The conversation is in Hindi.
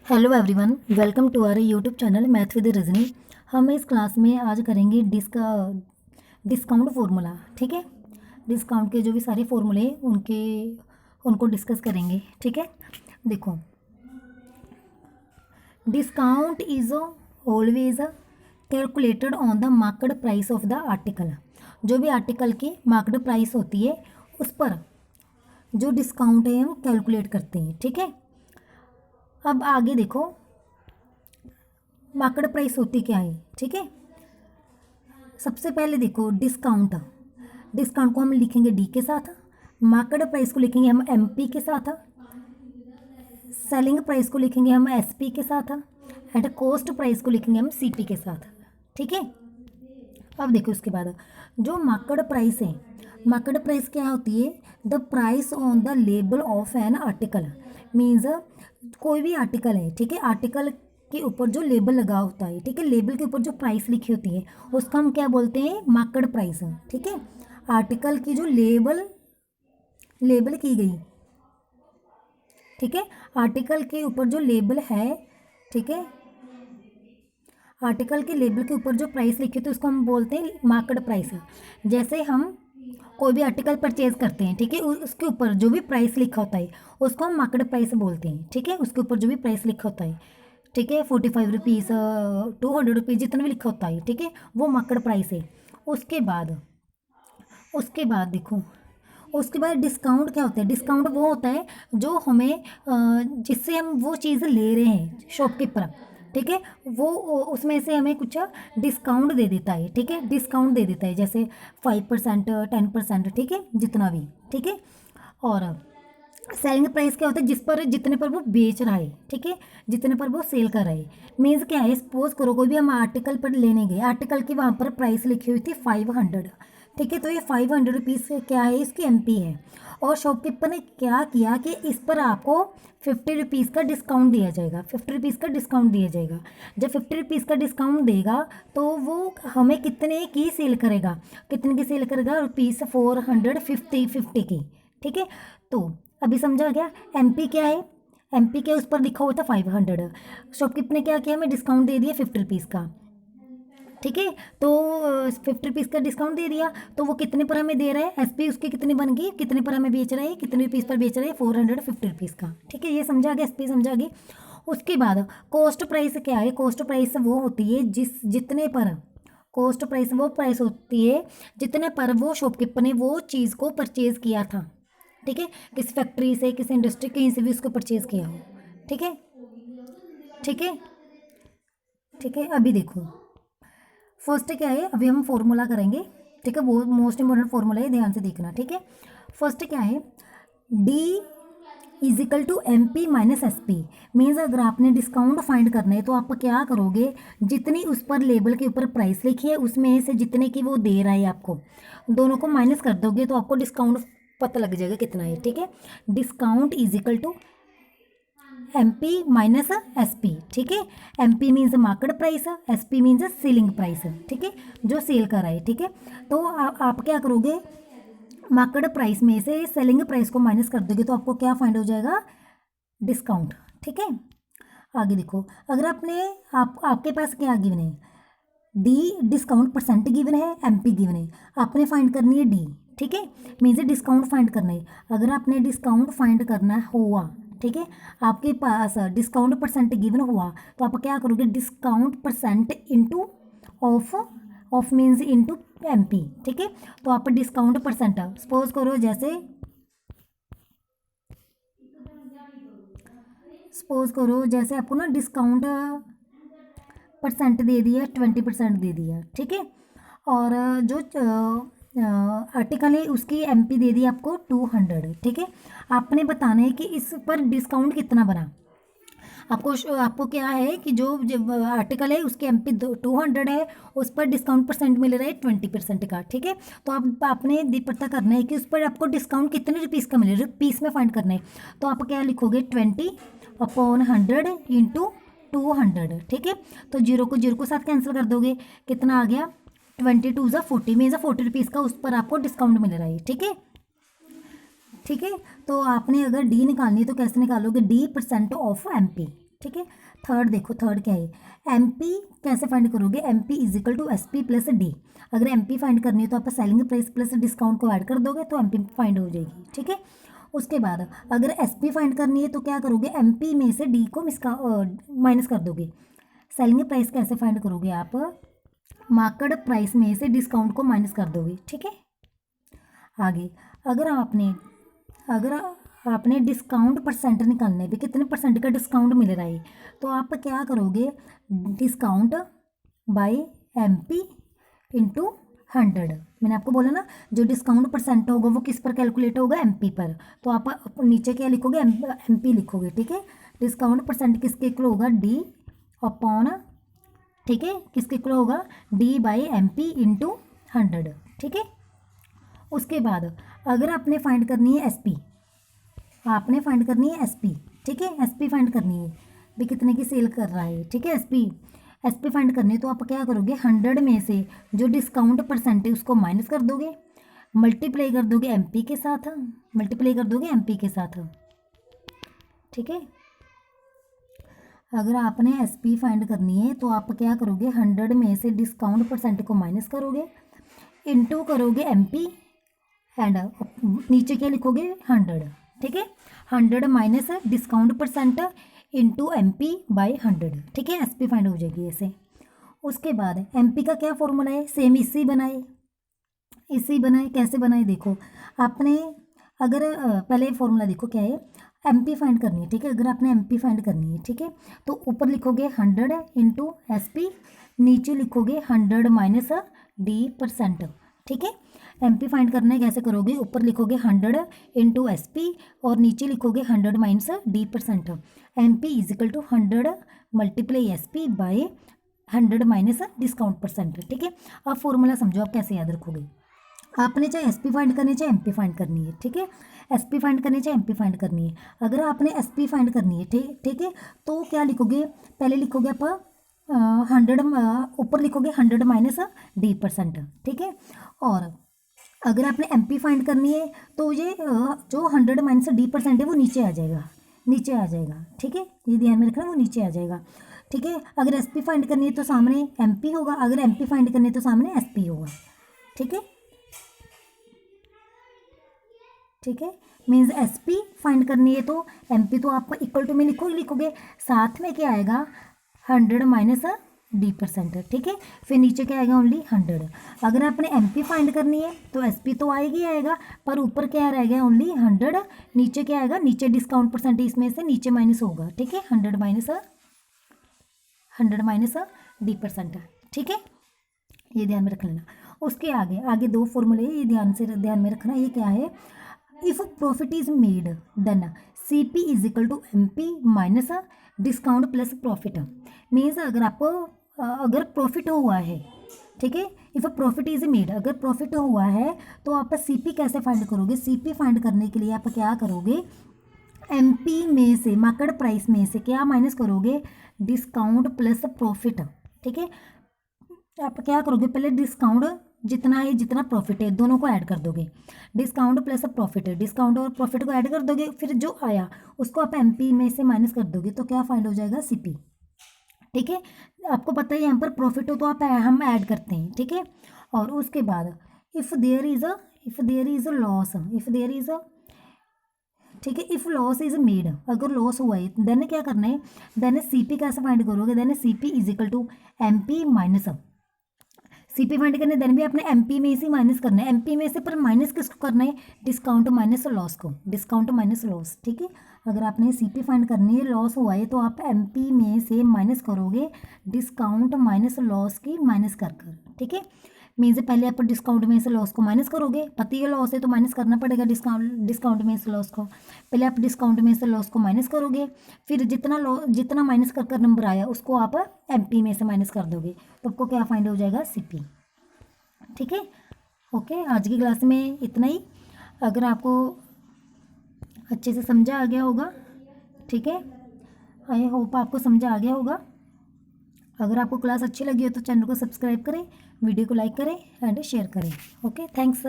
Hello everyone, welcome to our YouTube channel math with Rajni. हम इस क्लास में आज करेंगे डिस्काउंट फार्मूला। ठीक है, डिस्काउंट के जो भी सारे फार्मूले उनको डिस्कस करेंगे। ठीक है, देखो, discount is always calculated on the market price of the article. जो भी आर्टिकल की मार्केट प्राइस होती है उस पर जो डिस्काउंट है हम कैलकुलेट करते हैं। ठीक है, अब आगे देखो मार्केट प्राइस होती क्या है। ठीक है, सबसे पहले देखो डिस्काउंट डिस्काउंट को हम लिखेंगे डी के साथ, मार्केट प्राइस को लिखेंगे हम एम पी के साथ, सेलिंग प्राइस को लिखेंगे हम एस पी के साथ, एंड कॉस्ट प्राइस को लिखेंगे हम सी पी के साथ। ठीक है, अब देखो उसके बाद जो मार्केट प्राइस है, मार्केट प्राइस क्या होती है? The price on the label of an article. Means कोई भी आर्टिकल है, ठीक है, आर्टिकल के ऊपर जो लेबल लगा होता है, ठीक है, लेबल के ऊपर जो प्राइस लिखी होती है उसका हम क्या बोलते हैं? Market price. ठीक है, आर्टिकल की जो लेबल की गई, ठीक है, आर्टिकल के ऊपर जो लेबल है, ठीक है, आर्टिकल के लेबल के ऊपर जो प्राइस लिखी होती है उसको हम बोलते हैं मार्केट प्राइस। जैसे हम कोई भी आर्टिकल परचेज करते हैं, ठीक है, उसके ऊपर जो भी प्राइस लिखा होता है उसको हम मार्केट प्राइस बोलते हैं। ठीक है, उसके ऊपर जो भी प्राइस लिखा होता है, ठीक है, 45 रुपीज़, 200 रुपीज़, जितना भी लिखा होता है, ठीक है, वो मार्केट प्राइस है। उसके बाद देखो, उसके बाद डिस्काउंट क्या होता है? डिस्काउंट वो होता है जो हमें जिससे हम वो चीज़ ले रहे हैं शॉपकीपर, ठीक है, वो उसमें से हमें कुछ डिस्काउंट दे देता है। ठीक है, डिस्काउंट दे देता है, जैसे 5%, 10%, ठीक है, जितना भी। ठीक है, और सेलिंग प्राइस क्या होता है? जितने पर वो बेच रहा है, ठीक है, जितने पर वो सेल कर रहा है। मीन्स क्या है? सपोज करो कोई भी हम आर्टिकल पर लेने गए, आर्टिकल की वहाँ पर प्राइस लिखी हुई थी 500, ठीक है, तो ये 500 रुपीज़ क्या है? इसकी एमपी है। और शॉपकीपर ने क्या किया कि इस पर आपको 50 रुपीज़ का डिस्काउंट दिया जाएगा, 50 रुपीज़ का डिस्काउंट दिया जाएगा। जब 50 रुपीज़ का डिस्काउंट देगा तो वो हमें कितने की सेल करेगा? कितने की सेल करेगा? ₹450 की। ठीक है, तो अभी समझा गया एमपी क्या है? एमपी क्या, उस पर लिखा हुआ था 500, शॉपकीपर ने क्या किया? हमें डिस्काउंट दे दिया 50 रुपीज़ का। ठीक है, तो 50 रुपीज़ का डिस्काउंट दे दिया, तो वो कितने पर हमें दे रहा है? एसपी उसकी कितनी बन गई? कितने पर हमें बेच रहा है? कितने रुपीज़ पर बेच रहा है? 450 रुपीज़ का। ठीक है, ये समझा गया, एसपी समझा गई। उसके बाद कॉस्ट प्राइस क्या है? कॉस्ट प्राइस वो होती है जितने पर, कॉस्ट प्राइस वो प्राइस होती है जितने पर वो शॉपकीपर ने वो चीज़ को परचेज़ किया था। ठीक है, किसी फैक्ट्री से, किसी इंडस्ट्री, कहीं से भी उसको परचेज़ किया हो। ठीक है, ठीक है, ठीक है, अभी देखो फर्स्ट क्या है, अभी हम फॉर्मूला करेंगे। ठीक है, वो मोस्ट इंपॉर्टेंट फॉर्मूला है, ध्यान से देखना। ठीक है, फर्स्ट क्या है? D equal to M P minus S P. Means अगर आपने डिस्काउंट फाइंड करना है तो आप क्या करोगे? जितनी उस पर लेबल के ऊपर प्राइस लिखी है उसमें से जितने की वो दे रहा है आपको, दोनों को माइनस कर दोगे तो आपको डिस्काउंट पता लग जाएगा कितना है। ठीक है, discount equal to M P minus S P. ठीक है, M P means market price, S P means selling price. ठीक है, जो सेल कर रहा है। ठीक है, तो आप क्या करोगे? मार्केट प्राइस में से सेलिंग प्राइस को माइनस कर दोगे तो आपको क्या फाइंड हो जाएगा? डिस्काउंट। ठीक है, आगे देखो, अगर आपके पास क्या गिवन है? डी डिस्काउंट परसेंट गिवन है, एम पी गिवन है, आपने फाइंड करनी है डी। ठीक है, मीन्स डिस्काउंट फाइंड करना है। अगर आपने डिस्काउंट फाइंड करना हुआ, ठीक है, आपके पास डिस्काउंट परसेंट गिवन हुआ तो आप क्या करोगे? Discount percent into of, of means into M P. ठीक है, तो आप डिस्काउंट परसेंट, सपोज करो जैसे, आपको ना डिस्काउंट परसेंट दे दिया, 20% दे दिया। ठीक है, और जो आर्टिकल है उसकी एमपी दे दी आपको 200। ठीक है, आपने बताना है कि इस पर डिस्काउंट कितना बना। आपको क्या है कि जो आर्टिकल है उसकी एमपी 200 है, उस पर डिस्काउंट परसेंट मिल रहा है 20% का। ठीक है, तो आपने पता करना है कि उस पर आपको डिस्काउंट कितने रुपीज़ का मिले, रुपीज़ में फाइंड करना है। तो आप क्या लिखोगे? 20/100 इंटू 200। ठीक है, तो जीरो को साथ कैंसिल कर दोगे, कितना आ गया? 22 × 40 मीन्स 40 रुपीज़ का उस पर आपको डिस्काउंट मिल रहा है। ठीक है, ठीक है, तो आपने अगर डी निकालनी है तो कैसे निकालोगे? D percent of M P. ठीक है। थर्ड देखो, थर्ड क्या है, एमपी कैसे फाइंड करोगे, MP is equal to SP plus D. अगर एमपी फाइंड करनी है तो आप सेलिंग प्राइस प्लस डिस्काउंट को ऐड कर दोगे तो एमपी फाइंड हो जाएगी, ठीक है। उसके बाद अगर एसपी फाइंड करनी है तो क्या करोगे, एमपी में से डी को माइनस कर दोगे। सेलिंग प्राइस कैसे फाइंड करोगे आप, मार्केट प्राइस में से डिस्काउंट को माइनस कर दोगे, ठीक है। आगे अगर आपने डिस्काउंट परसेंट निकालना है भी, कितने परसेंट का डिस्काउंट मिल रहा है, तो आप क्या करोगे, डिस्काउंट बाय एमपी इंटू 100। मैंने आपको बोला ना, जो डिस्काउंट परसेंट होगा वो किस पर कैलकुलेट होगा, एमपी पर। तो आप नीचे क्या लिखोगे, एमपी लिखोगे, ठीक है। डिस्काउंट परसेंट किसके इक्वल होगा, डी अपॉन, ठीक है, किसके इक्वल होगा, डी बाई एमपी इंटू 100, ठीक है। उसके बाद अगर आपने फाइंड करनी है एसपी, आपने फाइंड करनी है एसपी, ठीक है, एसपी फाइंड करनी है भी कितने की सेल कर रहा है, ठीक है। एसपी फाइंड करनी है तो आप क्या करोगे, 100 में से जो डिस्काउंट परसेंट है उसको माइनस कर दोगे, मल्टीप्लाई कर दोगे एमपी के साथ, ठीक है। अगर आपने एसपी फाइंड करनी है तो आप क्या करोगे, 100 में से डिस्काउंट परसेंट को माइनस करोगे, इंटू करोगे एमपी एंड नीचे क्या लिखोगे, 100, ठीक है। 100 minus discount percent into MP by 100, ठीक है, एसपी फाइंड हो जाएगी ऐसे। उसके बाद एमपी का क्या फॉर्मूला है, सेम इसी बनाए, कैसे बनाए देखो, आपने अगर पहले फॉर्मूला देखो क्या है, एमपी फाइंड करनी है, ठीक है। अगर आपने एमपी फाइंड करनी है, ठीक है, तो ऊपर लिखोगे 100 इंटू एसपी, नीचे लिखोगे 100 माइनस डी परसेंट, ठीक है। एमपी फाइंड करना है, कैसे करोगे, ऊपर लिखोगे 100 इंटू एसपी और नीचे लिखोगे 100 minus D percent. MP is equal to 100 multiply SP by 100 minus discount percent, ठीक है। अब फॉर्मूला समझो आप कैसे याद रखोगे, आपने चाहे एसपी फाइंड करनी है चाहे एमपी फाइंड करनी है, ठीक है। एसपी फाइंड करनी है चाहे एमपी फाइंड करनी है, अगर आपने एसपी फाइंड करनी है, ठीक है, तो क्या लिखोगे, पहले लिखोगे आप 100, ऊपर लिखोगे 100 माइनस डी परसेंट, ठीक है। और अगर आपने एमपी फाइंड करनी है तो ये जो 100 माइनस डी परसेंट है वो नीचे आ जाएगा, ठीक है, ये ध्यान में रखना, वो नीचे आ जाएगा, ठीक है। अगर एसपी फाइंड करनी है तो सामने एमपी होगा, अगर एमपी फाइंड करनी है तो सामने एसपी होगा, ठीक है। मीन्स एसपी फाइंड करनी है तो एमपी तो आप इक्वल टू में लिखोगे, साथ में क्या आएगा, 100 माइनस डी परसेंट, ठीक है। फिर नीचे क्या आएगा, ओनली 100। अगर आपने एमपी फाइंड करनी है तो एसपी तो आएगा, पर ऊपर क्या रहेगा, ओनली 100, नीचे क्या आएगा, नीचे डिस्काउंट परसेंट इसमें से नीचे माइनस होगा, ठीक है, 100 माइनस डी परसेंट, ठीक है, ये ध्यान में रख लेना। उसके आगे दो फॉर्मूले, ये ध्यान में रखना, ये क्या है, if profit is made then CP is equal to MP minus discount plus profit. Means अगर प्रॉफिट हुआ है, ठीक है, इफ प्रॉफिट इज मेड, अगर प्रॉफिट हुआ है तो आप सीपी कैसे फाइंड करोगे, सीपी फाइंड करने के लिए आप क्या करोगे, एमपी में से मार्केट प्राइस में से क्या माइनस करोगे, डिस्काउंट प्लस प्रॉफिट, ठीक है। आप क्या करोगे, पहले डिस्काउंट जितना है जितना प्रॉफिट है दोनों को ऐड कर दोगे, डिस्काउंट प्लस प्रॉफिट है, डिस्काउंट और प्रॉफिट को ऐड कर दोगे, फिर जो आया उसको आप एमपी में से माइनस कर दोगे, तो क्या फाइंड हो जाएगा, सीपी, ठीक है। आपको पता है यहाँ पर प्रॉफिट हो तो हम ऐड करते हैं, ठीक है। और उसके बाद if there is a loss, ठीक है, इफ़ लॉस इज मेड, अगर लॉस हुआ है देन क्या करना है, देन सीपी कैसे फाइंड करोगे, then CP is equal to MP minus, CP find करने देन भी आपने एमपी में से माइनस करना है, एमपी में से पर माइनस किसको करना है, डिस्काउंट माइनस लॉस, ठीक है। अगर आपने सीपी फाइंड करनी है, लॉस हुआ है तो आप एमपी में से माइनस करोगे डिस्काउंट माइनस लॉस की माइनस कर, ठीक है। मीन्स पहले आप डिस्काउंट में से लॉस को माइनस करोगे, पति का लॉस है तो माइनस करना पड़ेगा डिस्काउंट में से लॉस को, पहले आप डिस्काउंट में से लॉस को माइनस करोगे, फिर जितना माइनस कर नंबर आया उसको आप एमपी में से माइनस कर दोगे, तो आपको क्या फाइंड हो जाएगा, सीपी, ठीक है। ओके, आज की क्लास में इतना ही, अगर आपको अच्छे से समझा आ गया होगा, ठीक है, आई होप आपको समझा आ गया होगा। अगर आपको क्लास अच्छी लगी हो तो चैनल को सब्सक्राइब करें, वीडियो को लाइक करें एंड शेयर करें। Okay, thanks.